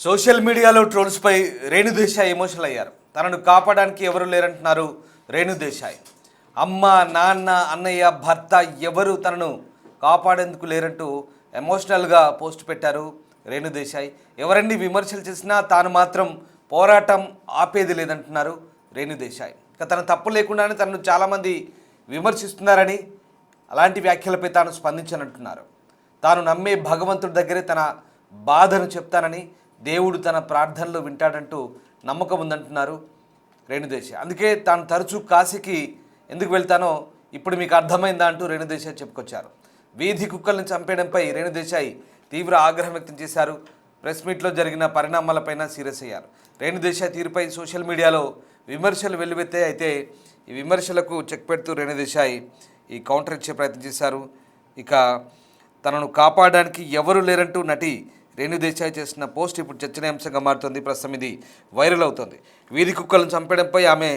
Social మీడియాలో ట్రోల్స్పై Renu Desai emotional అయ్యారు. తనను కాపాడడానికి ఎవరు లేరంటున్నారు రేణు దేశాయ్. అమ్మ, నాన్న, అన్నయ్య, భర్త ఎవరు తనను కాపాడేందుకు లేరంటూ ఎమోషనల్గా పోస్ట్ పెట్టారు రేణు దేశాయ్. ఎవరన్నీ విమర్శలు చేసినా తాను మాత్రం పోరాటం ఆపేది లేదంటున్నారు రేణు దేశాయ్. ఇక తన తప్పు లేకుండానే తనను చాలామంది విమర్శిస్తున్నారని, అలాంటి వ్యాఖ్యలపై తాను స్పందించనంటున్నారు. తాను నమ్మే భగవంతుడి దగ్గరే తన బాధను చెప్తానని, దేవుడు తన ప్రార్థనలు వింటాడంటూ నమ్మకం ఉందంటున్నారు రేణుదేశాయ్. అందుకే తాను తరచూ కాశీకి ఎందుకు వెళ్తానో ఇప్పుడు మీకు అర్థమైందా అంటూ రేణుదేశాయ్ చెప్పుకొచ్చారు. వీధి కుక్కల్ని చంపేయడంపై రేణుదేశాయ్ తీవ్ర ఆగ్రహం వ్యక్తం చేశారు. ప్రెస్ మీట్లో జరిగిన పరిణామాలపైన సీరియస్ అయ్యారు. రేణుదేశాయ్ తీరుపై సోషల్ మీడియాలో విమర్శలు వెల్లువెత్తాయి. అయితే ఈ విమర్శలకు చెక్ పెడుతూ రేణుదేశాయ్ ఈ కౌంటర్ ఇచ్చే ప్రయత్నం చేశారు. ఇక తనను కాపాడడానికి ఎవరు లేరంటూ నటి రేణు దేశాయ్ చేసిన పోస్ట్ ఇప్పుడు చర్చనీయాంశంగా మారుతుంది. ప్రస్తుతం ఇది వైరల్ అవుతుంది. వీధి కుక్కలను చంపడంపై ఆమె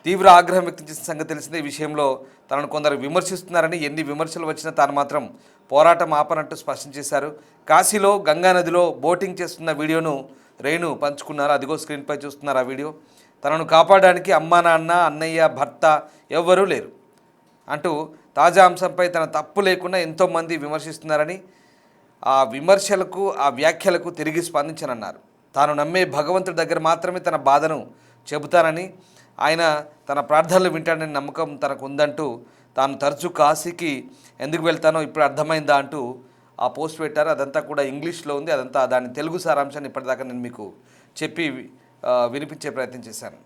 తీవ్ర ఆగ్రహం వ్యక్తం చేసిన సంగతి తెలిసిందే. ఈ విషయంలో తనను కొందరు విమర్శిస్తున్నారని, ఎన్ని విమర్శలు వచ్చినా తాను మాత్రం పోరాటం ఆపనంటూ స్పష్టం చేశారు. కాశీలో గంగానదిలో బోటింగ్ చేస్తున్న వీడియోను రేణు పంచుకున్నారు. అదిగో స్క్రీన్పై చూస్తున్నారు ఆ వీడియో. తనను కాపాడడానికి అమ్మా, నాన్న, అన్నయ్య, భర్త ఎవ్వరూ లేరు అంటూ తాజా అంశంపై తన తప్పు లేకుండా ఎంతోమంది విమర్శిస్తున్నారని, ఆ విమర్శలకు, ఆ వ్యాఖ్యలకు తిరిగి స్పందించనన్నారు. తాను నమ్మే భగవంతుడి దగ్గర మాత్రమే తన బాధను చెబుతానని, ఆయన తన ప్రార్థనలు వింటాడని నమ్మకం తనకు ఉందంటూ, తాను తరచూ కాశీకి ఎందుకు వెళ్తానో ఇప్పుడు అర్థమైందా అంటూ ఆ పోస్ట్ పెట్టారు. అదంతా కూడా ఇంగ్లీష్లో ఉంది. అదంతా దాని తెలుగు సారాంశాన్ని ఇప్పటిదాకా నేను మీకు చెప్పి వినిపించే ప్రయత్నం చేశాను.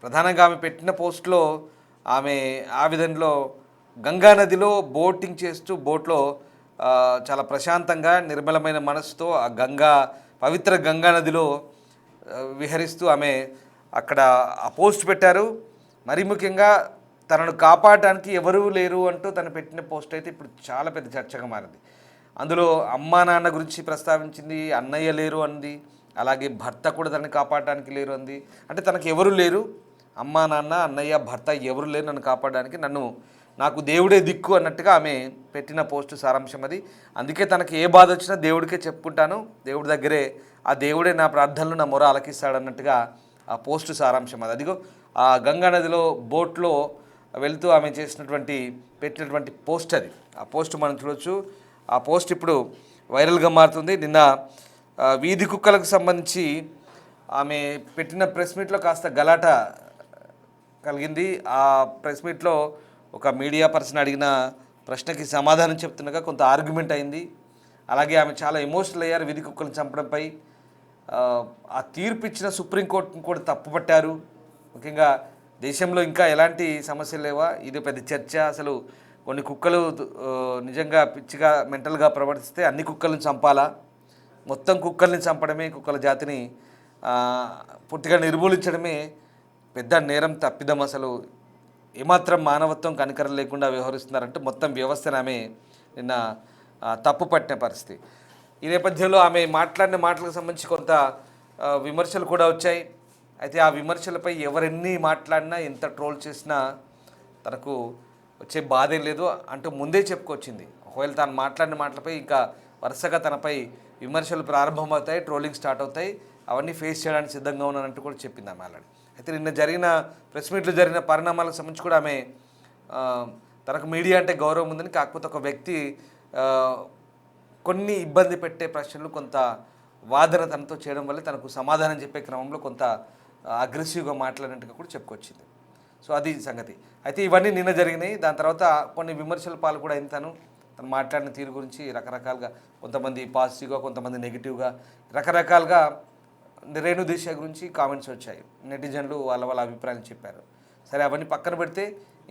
ప్రధానంగా ఆమె పెట్టిన పోస్ట్లో ఆమె ఆ విధంలో గంగానదిలో బోటింగ్ చేస్తూ బోట్లో చాలా ప్రశాంతంగా నిర్మలమైన మనసుతో ఆ పవిత్ర గంగానదిలో విహరిస్తూ ఆమె అక్కడ ఆ పోస్ట్ పెట్టారు. మరీ ముఖ్యంగా తనను కాపాడడానికి ఎవరూ లేరు అంటూ తను పెట్టిన పోస్ట్ అయితే ఇప్పుడు చాలా పెద్ద చర్చగా మారింది. అందులో అమ్మా, నాన్న గురించి ప్రస్తావించింది, అన్నయ్య లేరు అంది, అలాగే భర్త కూడా తనని కాపాడడానికి లేరు అంది. అంటే తనకు ఎవరు లేరు, అమ్మా, నాన్న, అన్నయ్య, భర్త ఎవరు లేరు నన్ను కాపాడడానికి, నాకు దేవుడే దిక్కు అన్నట్టుగా ఆమె పెట్టిన పోస్టు సారాంశం అది. అందుకే తనకి ఏ బాధ వచ్చినా దేవుడికే చెప్పుకుంటాను, దేవుడి దగ్గరే, ఆ దేవుడే నా ప్రార్థనలు, నా మొర ఆలకిస్తాడన్నట్టుగా ఆ పోస్టు సారాంశం అది. అదిగో ఆ గంగానదిలో బోట్లో వెళ్తూ ఆమె పెట్టినటువంటి పోస్ట్ అది. ఆ పోస్ట్ మనం చూడొచ్చు. ఆ పోస్ట్ ఇప్పుడు వైరల్గా మారుతుంది. నిన్న వీధి కుక్కలకు సంబంధించి ఆమె పెట్టిన ప్రెస్ మీట్లో కాస్త గలాట కలిగింది. ఆ ప్రెస్ మీట్లో ఒక మీడియా పర్సన్ అడిగిన ప్రశ్నకి సమాధానం చెప్తుండగా కొంత ఆర్గ్యుమెంట్ అయింది. అలాగే ఆమె చాలా ఎమోషనల్ అయ్యారు. వీధి కుక్కలను చంపడంపై ఆ తీర్పు ఇచ్చిన సుప్రీంకోర్టును కూడా తప్పుపట్టారు. ముఖ్యంగా దేశంలో ఇంకా ఎలాంటి సమస్యలు లేవా, ఇది పెద్ద చర్చ. అసలు కొన్ని కుక్కలు నిజంగా పిచ్చిగా మెంటల్గా ప్రవర్తిస్తే అన్ని కుక్కలను చంపాలా, మొత్తం కుక్కల్ని చంపడమే, కుక్కల జాతిని పూర్తిగా నిర్మూలించడమే పెద్ద నేరం, తప్పిదం. అసలు ఏమాత్రం మానవత్వం, కనికరం లేకుండా వ్యవహరిస్తున్నారంటే మొత్తం వ్యవస్థను ఆమె నిన్న తప్పు పట్టిన పరిస్థితి. ఈ నేపథ్యంలో ఆమె మాట్లాడిన మాటలకు సంబంధించి కొంత విమర్శలు కూడా వచ్చాయి. అయితే ఆ విమర్శలపై ఎవరెన్ని మాట్లాడినా, ఎంత ట్రోల్ చేసినా తనకు వచ్చే బాధే లేదు అంటూ ముందే చెప్పుకొచ్చింది. ఒకవేళ తాను మాట్లాడిన మాటలపై ఇంకా వరుసగా తనపై విమర్శలు ప్రారంభమవుతాయి, ట్రోలింగ్ స్టార్ట్ అవుతాయి, అవన్నీ ఫేస్ చేయడానికి సిద్ధంగా ఉన్నానంటూ కూడా చెప్పింది ఆమె ఆల్రెడీ. అయితే నిన్న జరిగిన ప్రెస్ మీట్లో జరిగిన పరిణామాలకు సంబంధించి కూడా ఆమె తనకు మీడియా అంటే గౌరవం ఉందని, కాకపోతే ఒక వ్యక్తి కొన్ని ఇబ్బంది పెట్టే ప్రశ్నలు, కొంత వాదన తనతో చేయడం వల్ల తనకు సమాధానం చెప్పే క్రమంలో కొంత అగ్రెసివ్గా మాట్లాడినట్టుగా కూడా చెప్పుకొచ్చింది. సో అది సంగతి. అయితే ఇవన్నీ నిన్న జరిగినాయి. దాని తర్వాత కొన్ని విమర్శల పాలు కూడా అయిన తను మాట్లాడిన తీరు గురించి రకరకాలుగా, కొంతమంది పాజిటివ్గా, కొంతమంది నెగిటివ్గా, రకరకాలుగా రేణు దేశాయ్ గురించి కామెంట్స్ వచ్చాయి. నెటిజన్లు వాళ్ళ అభిప్రాయాలు చెప్పారు. సరే, అవన్నీ పక్కన పెడితే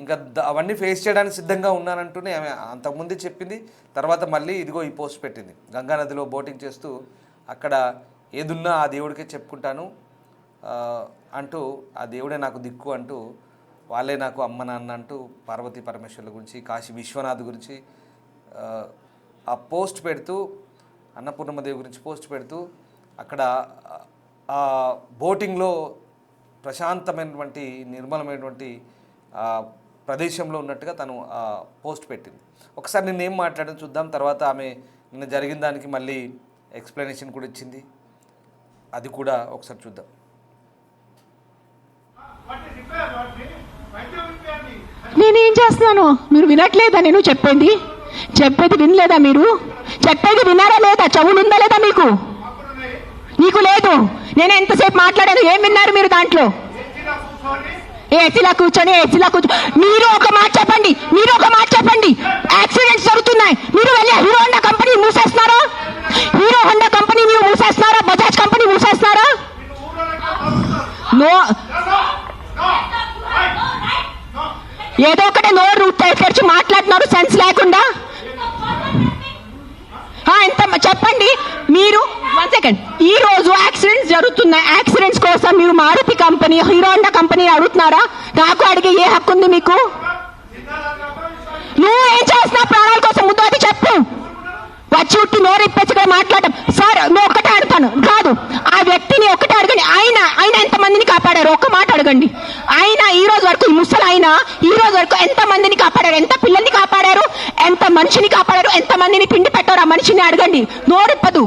ఇంకా అవన్నీ ఫేస్ చేయడానికి సిద్ధంగా ఉన్నానంటూనే ఆమె అంతకుముందే చెప్పింది. తర్వాత మళ్ళీ ఇదిగో ఈ పోస్ట్ పెట్టింది. గంగానదిలో బోటింగ్ చేస్తూ అక్కడ ఏదున్నా ఆ దేవుడికే చెప్పుకుంటాను అంటూ, ఆ దేవుడే నాకు దిక్కు అంటూ, వాళ్ళే నాకు అమ్మ, నాన్న అంటూ పార్వతీ పరమేశ్వర్ల గురించి, కాశీ విశ్వనాథ్ గురించి ఆ పోస్ట్ పెడుతూ, అన్నపూర్ణమ్మదేవి గురించి పోస్ట్ పెడుతూ, అక్కడ ఆ బోటింగ్లో ప్రశాంతమైనటువంటి, నిర్మలమైనటువంటి ప్రదేశంలో ఉన్నట్టుగా తను పోస్ట్ పెట్టింది. ఒకసారి నిన్నేం మాట్లాడడం చూద్దాం. తర్వాత ఆమె నిన్న జరిగిన దానికి మళ్ళీ ఎక్స్ప్లెనేషన్ కూడా ఇచ్చింది. అది కూడా ఒకసారి చూద్దాం. నేనేం చేస్తున్నాను మీరు వినట్లేదా? నేను చెప్పేది వినలేదా? మీరు చెప్పేది వినారా లేదా? చెవులుందా లేదా మీకు? నీకు లేదు. నేను ఎంతసేపు మాట్లాడాను, ఏం విన్నారు మీరు దాంట్లో? ఏసీలా కూర్చొని మీరు ఒక మాట చెప్పండి. యాక్సిడెంట్స్ జరుగుతున్నాయి, మీరు వెళ్ళి హీరో హోండా కంపెనీ మూసేస్తున్నారా? బజాజ్ కంపెనీ మూసేస్తున్నారా? నో, ఏదో ఒకటి నోరు తెరిచి మాట్లాడుతున్నారు సెన్స్ లేకుండా. ఎంత చెప్పండి మీరు. 1 సెకండ్. ఈ రోజు యాక్సిడెంట్స్ జరుగుతున్నాయి, యాక్సిడెంట్స్ కోసం మీరు Maruti company, Hero Honda company అడుగుతున్నారా? నాకు అడిగే ఏ హక్కు ఉంది మీకు? నువ్వు ఏం చేస్తున్నావు ప్రాణాల కోసం? ముందు అది చెప్పు. వచ్చి ఉట్టి నోరు ఇప్పచ్చుగా మాట్లాడటం. సార్ నువ్వు ఒక్కటే అడుగుతాను కాదు, ఆ వ్యక్తిని ఒక్కటే అడగండి. ఆయన ఎంతమందిని కాపాడారు? ఒక్క మాట అడగండి. ఆయన ఈ రోజు వరకు, ఈ ముసలి ఆయన ఈ రోజు వరకు ఎంత మందిని కాపాడారు? ఎంత పిల్లల్ని కాపాడారు? ఎంత మనిషిని కాపాడారు? ఎంత మందిని పిండి పెట్టారు? ఆ మనిషిని అడగండి. నోరిప్పదు.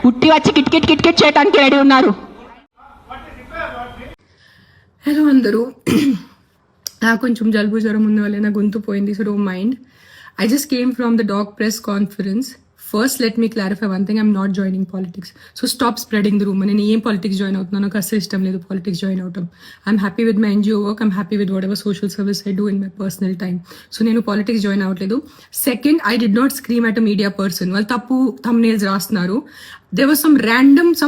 ఉట్టి వచ్చి కిట్కిట్ చేయడానికి రెడీ ఉన్నారు. హలో అందరూ. నాకు కొంచెం జలుబు జ్వరం ఉన్న వల్ల నా గొంతు పోయింది, so don't mind. I just came from the dog press conference. First, let me clarify one thing. I'm not joining politics. So stop spreading the rumor. నేను ఏం పాలిటిక్స్ జాయిన్ అవుతున్నాను, నాకు అసలు ఇష్టం లేదు పాలిటిక్స్ జాయిన్ అవటం. I'm happy with my NGO work. I'm happy with whatever social service I do in my personal time. So నేను politics join అవ్వట్లేదు. Second, I did not scream at a media person. వాళ్ళు తప్పు thumbnails రాస్తున్నారు. There was some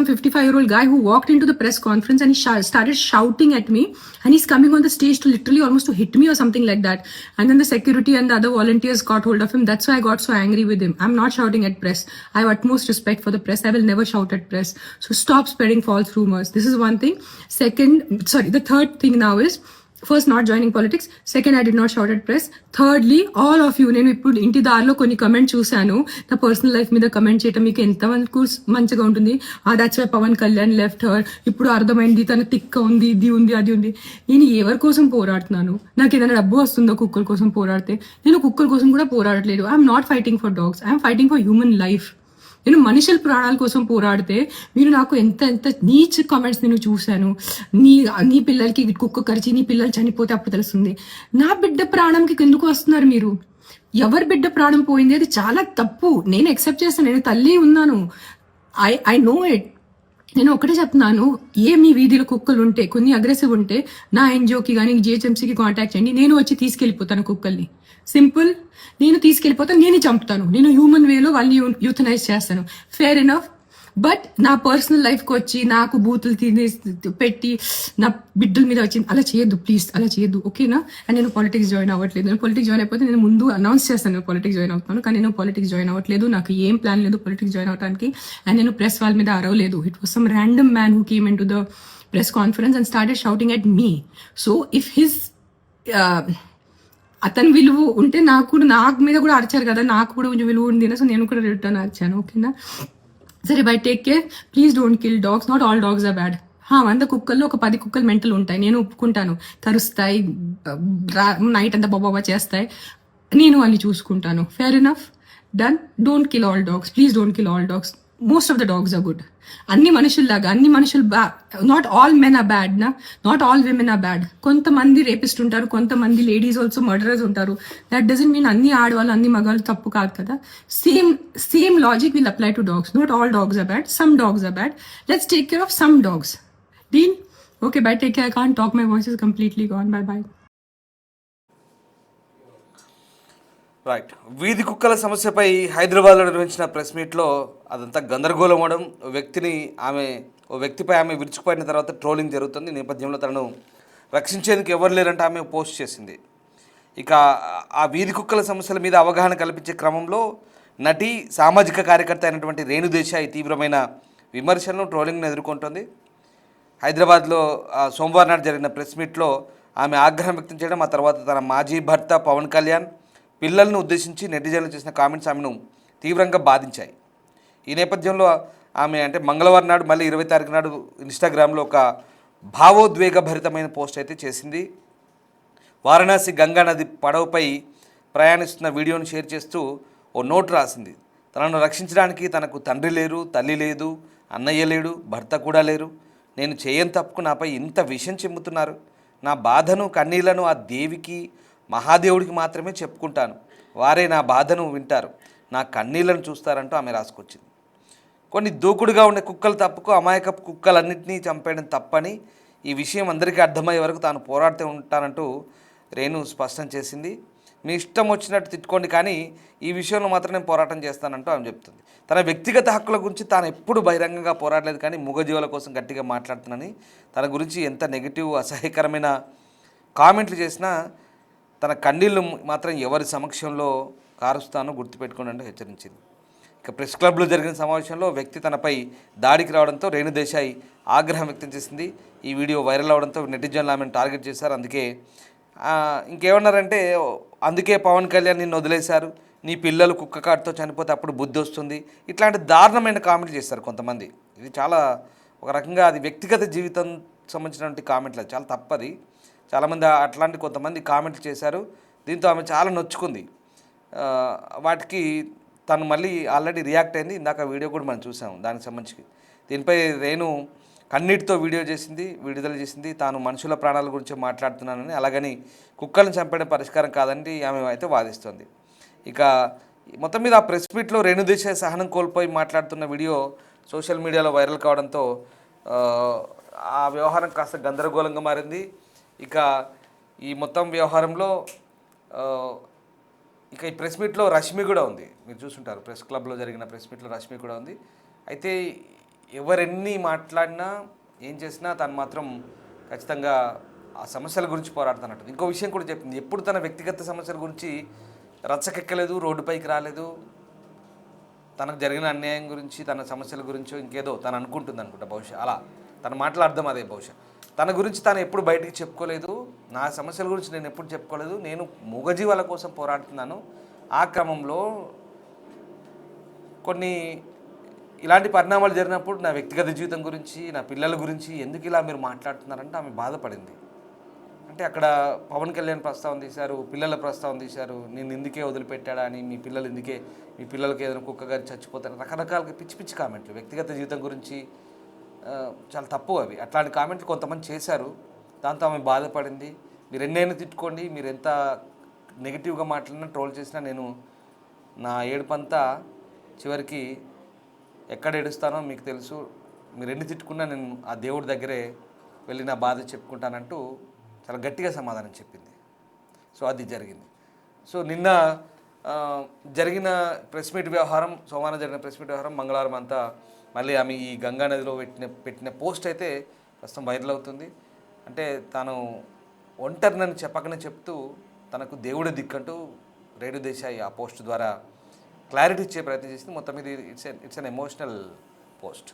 55-year-old guy who walked into the press conference and he started shouting at me, and he's coming on the stage to literally almost to hit me or something like that. And then the security and the other volunteers got hold of him. That's why I got so angry with him. I'm not shouting at press. I have utmost respect for the press. I will never shout at press. So stop spreading false rumors. This is one thing. The third thing now is, first not joining politics. Second, I did not shout at press. Thirdly, all of you, నేను ఇప్పుడు ఇంటి దారిలో కొన్ని comment చూశాను. నా personal life మీద comment చేయడం మీకు ఎంతమందికి మంచిగా ఉంటుంది? That's why Pawan Kalyan left her. ఇప్పుడు అర్థమైంది తన తిక్క ఉంది, ఇది ఉంది, అది ఉంది. నేను ఎవరి కోసం పోరాడుతున్నాను? నాకు ఏదైనా డబ్బు వస్తుందో కుక్కల కోసం పోరాడితే? నేను కుక్కల కోసం కూడా పోరాడట్లేదు. I'm not fighting for dogs, I'm fighting for human life. నేను మనుషుల ప్రాణాల కోసం పోరాడితే మీరు నాకు ఎంత నీచ్ కామెంట్స్ నేను చూశాను. నీ పిల్లలకి కుక్క కరిచి నీ పిల్లలు చనిపోతే అప్పుడు తెలుస్తుంది. నా బిడ్డ ప్రాణంకి ఎందుకు వస్తున్నారు మీరు? ఎవరి బిడ్డ ప్రాణం పోయింది అది చాలా తప్పు. నేను యాక్సెప్ట్ చేస్తాను, నేను తల్లి ఉన్నాను. I know it. నేను ఒకటే చెప్తున్నాను, మీ వీధిలో కుక్కలు ఉంటే, కొన్ని అగ్రెసివ్ ఉంటే నా NGOకి కానీ GHMCకి కాంటాక్ట్ చేయండి. నేను వచ్చి తీసుకెళ్ళిపోతాను కుక్కల్ని. సింపుల్. నేను తీసుకెళ్ళిపోతాను, నేను చంపుతాను. నేను హ్యూమన్ వేలో వాళ్ళని యూథనైజ్ చేస్తాను. Fair enough. బట్ నా పర్సనల్ లైఫ్కి వచ్చి నాకు బూతులు పెట్టి నా బిడ్డల మీద వచ్చి అలా చేయొద్దు ప్లీజ్, అలా చేయొద్దు, ఓకేనా? అండ్ నేను పాలిటిక్స్ జాయిన్ అవ్వట్లేదు. నేను పాలిటిక్స్ జాయిన్ అయిపోతే నేను ముందు అనౌన్స్ చేస్తాను పాలిటిక్స్ జాయిన్ అవుతాను, కానీ నేను పాలిటిక్స్ జాయిన్ అవ్వట్లేదు. నాకు ఏం ప్లాన్ లేదు పాలిటిక్స్ జాయిన్ అవడానికి. అండ్ నేను ప్రెస్ వాళ్ళ మీద అరవలేదు. It was some random man who came in to the press conference and started shouting at me. So if his అతని విలువ ఉంటే నాకు మీద కూడా అరిచారు కదా, నాకు కూడా కొంచెం విలువ ఉంది. సో నేను కూడా రిటర్న్ అరిచాను, ఓకేనా? సరే, bye take care. Please don't kill dogs. Not all dogs are bad. 100 కుక్కల్లో ఒక 10 కుక్కలు మెంటల్ ఉంటాయి, నేను ఒప్పుకుంటాను. కరుస్తాయి, నైట్ అంతా బాబా చేస్తాయి, నేను వాళ్ళని చూసుకుంటాను. Fair enough, done. Don't kill all dogs, please don't kill all dogs. Most of the dogs are good. అన్ని మనుషుల్లాగా, అన్ని మనుషులు not all men are bad నా, not all women are bad. కొంతమంది రేపిస్ట్ ఉంటారు, కొంతమంది లేడీస్ ఆల్సో మర్డరర్స్ ఉంటారు. That doesn't mean అన్ని ఆడవాళ్ళు అన్ని మగాళ్ళు తప్పు కాదు కదా. Same logic will apply to dogs. Not all dogs are bad, some dogs are bad. Let's take care of some dogs. Deal? Okay, by. Take care. I can't talk, my voice is completely gone. By by. Right. వీధి కుక్కల సమస్యపై హైదరాబాద్లో నిర్వహించిన press మీట్లో అదంతా గందరగోళం అవడం, ఓ వ్యక్తిపై ఆమె విరుచుకుపోయిన తర్వాత ట్రోలింగ్ జరుగుతుంది. ఈ నేపథ్యంలో తనను రక్షించేందుకు ఎవరు లేరంటే ఆమె పోస్ట్ చేసింది. ఇక ఆ వీధి కుక్కల సమస్యల మీద అవగాహన కల్పించే క్రమంలో నటి, సామాజిక కార్యకర్త అయినటువంటి రేణు దేశాయ్ తీవ్రమైన విమర్శలను, ట్రోలింగ్ను ఎదుర్కొంటుంది. హైదరాబాద్లో సోమవారం నాడు జరిగిన ప్రెస్ మీట్లో ఆమె ఆగ్రహం వ్యక్తం చేయడం, ఆ తర్వాత తన మాజీ భర్త పవన్ కళ్యాణ్ పిల్లలను ఉద్దేశించి నెటిజన్లు చేసిన కామెంట్స్ ఆమెను తీవ్రంగా బాధించాయి. ఈ నేపథ్యంలో ఆమె మంగళవారం నాడు మళ్ళీ 20 తారీఖు నాడు ఇన్స్టాగ్రామ్లో ఒక భావోద్వేగభరితమైన పోస్ట్ అయితే చేసింది. వారణాసి గంగా నది పడవపై ప్రయాణిస్తున్న వీడియోను షేర్ చేస్తూ ఓ నోట్ రాసింది. తనను రక్షించడానికి తనకు తండ్రి లేరు, తల్లి లేదు, అన్నయ్య లేడు, భర్త కూడా లేరు. నేను చేయని తప్పుకు నాపై ఇంత విషం చిమ్ముతున్నారు. నా బాధను కన్నీళ్లను ఆ దేవికి, మహాదేవుడికి మాత్రమే చెప్పుకుంటాను. వారే నా బాధను వింటారు, నా కన్నీళ్లను చూస్తారంటూ ఆమె రాసుకొచ్చింది. కొన్ని దూకుడుగా ఉండే కుక్కలు తప్పుకు అమాయకపు కుక్కలన్నింటినీ చంపేయడం తప్పని, ఈ విషయం అందరికీ అర్థమయ్యే వరకు తాను పోరాడుతూ ఉంటానంటూ రేణు స్పష్టం చేసింది. మీ ఇష్టం వచ్చినట్టు తిట్టుకోండి, కానీ ఈ విషయంలో మాత్రం నేను పోరాటం చేస్తానంటూ ఆమె చెప్తుంది. తన వ్యక్తిగత హక్కుల గురించి తాను ఎప్పుడు బహిరంగంగా పోరాడలేదు, కానీ మూగజీవుల కోసం గట్టిగా మాట్లాడుతున్నానని, తన గురించి ఎంత నెగిటివ్ అసహ్యకరమైన కామెంట్లు చేసినా తన కన్నీళ్ళు మాత్రం ఎవరి సమక్షంలో కారుస్తానో గుర్తుపెట్టుకోండి అంటూ హెచ్చరించింది. ఇక ప్రెస్ క్లబ్లో జరిగిన సమావేశంలో వ్యక్తి తనపై దాడికి రావడంతో రేణు దేశాయ్ ఆగ్రహం వ్యక్తం చేసింది. ఈ వీడియో వైరల్ అవడంతో నెటిజన్లు ఆమెను టార్గెట్ చేశారు. ఇంకేమన్నారంటే, అందుకే పవన్ కళ్యాణ్ నిన్ను వదిలేశారు, నీ పిల్లలు కుక్క కాటుతో చనిపోతే అప్పుడు బుద్ధి వస్తుంది, ఇట్లాంటి దారుణమైన కామెంట్లు చేస్తారు కొంతమంది. ఇది చాలా ఒక రకంగా అది వ్యక్తిగత జీవితం సంబంధించినటువంటి కామెంట్లు, అది చాలా తప్పది. చాలామంది అట్లాంటి కొంతమంది కామెంట్లు చేశారు. దీంతో ఆమె చాలా నొచ్చుకుంది. వాటికి తను మళ్ళీ ఆల్రెడీ రియాక్ట్ అయింది. ఇందాక వీడియో కూడా మనం చూసాము దానికి సంబంధించి. దీనిపై రేణు కన్నీటితో విడుదల చేసింది. తాను మనుషుల ప్రాణాల గురించి మాట్లాడుతున్నానని, అలాగని కుక్కలను చంపడం పరిష్కారం కాదని ఆమె అయితే వాదిస్తోంది. ఇక మొత్తం మీద ఆ ప్రెస్ మీట్లో రేణు దేశాయ్ సహనం కోల్పోయి మాట్లాడుతున్న వీడియో సోషల్ మీడియాలో వైరల్ కావడంతో ఆ వ్యవహారం కాస్త గందరగోళంగా మారింది. ఇక ఈ మొత్తం వ్యవహారంలో ఇక ఈ ప్రెస్ మీట్లో రష్మి కూడా ఉంది. మీరు చూసుంటారు, ప్రెస్ క్లబ్లో జరిగిన ప్రెస్ మీట్లో రష్మి కూడా ఉంది. అయితే ఎవరెన్ని మాట్లాడినా ఏం చేసినా తను మాత్రం ఖచ్చితంగా ఆ సమస్యల గురించి పోరాడుతున్నట్టు. ఇంకో విషయం కూడా చెప్పింది, ఎప్పుడు తన వ్యక్తిగత సమస్యల గురించి రచ్చకెక్కలేదు, రోడ్డుపైకి రాలేదు. తనకు జరిగిన అన్యాయం గురించి, తన సమస్యల గురించో ఇంకేదో తను అనుకుంటుంది అనుకుంటా బహుశా. అలా తన మాటల అర్థం అదే బహుశా. తన గురించి తాను ఎప్పుడు బయటికి చెప్పుకోలేదు, నా సమస్యల గురించి నేను ఎప్పుడు చెప్పుకోలేదు, నేను మూగజీవాల కోసం పోరాడుతున్నాను. ఆ క్రమంలో కొన్ని ఇలాంటి పరిణామాలు జరిగినప్పుడు నా వ్యక్తిగత జీవితం గురించి, నా పిల్లల గురించి ఎందుకు ఇలా మీరు మాట్లాడుతున్నారంటే ఆమె బాధపడింది. అంటే అక్కడ పవన్ కళ్యాణ్ ప్రస్తావన తీశారు, పిల్లల ప్రస్తావన తీశారు, నేను ఇందుకే వదిలిపెట్టాడా అని, మీ పిల్లలకి ఏదైనా కుక్క గారి చచ్చిపోతారు, రకరకాలుగా పిచ్చి పిచ్చి కామెంట్లు వ్యక్తిగత జీవితం గురించి చాలా తప్పు అవి. అట్లాంటి కామెంట్లు కొంతమంది చేశారు. దాంతో ఆమె బాధపడింది. మీరు ఎన్నైనా తిట్టుకోండి, మీరు ఎంత నెగిటివ్గా మాట్లాడినా, ట్రోల్ చేసినా, నేను నా ఏడుపంతా చివరికి ఎక్కడ ఏడుస్తానో మీకు తెలుసు, మీరు ఎన్ని తిట్టుకున్నా నేను ఆ దేవుడి దగ్గరే వెళ్ళి నా బాధ చెప్పుకుంటానంటూ చాలా గట్టిగా సమాధానం చెప్పింది. సో అది జరిగింది. సో నిన్న జరిగిన ప్రెస్ మీట్ వ్యవహారం, సోమవారం జరిగిన ప్రెస్ మీట్ వ్యవహారం, మంగళవారం అంతా మళ్ళీ ఆమె ఈ గంగా నదిలో పెట్టిన పోస్ట్ అయితే ప్రస్తుతం వైరల్ అవుతుంది. అంటే తాను ఒంటరినని చెప్పకనే చెప్తూ తనకు దేవుడి దిక్కంటూ రేణు దేశాయ్ ఆ పోస్ట్ ద్వారా క్లారిటీ ఇచ్చే ప్రయత్నం చేసింది. మొత్తం ఇది ఇట్స్ అన్ ఎమోషనల్ పోస్ట్.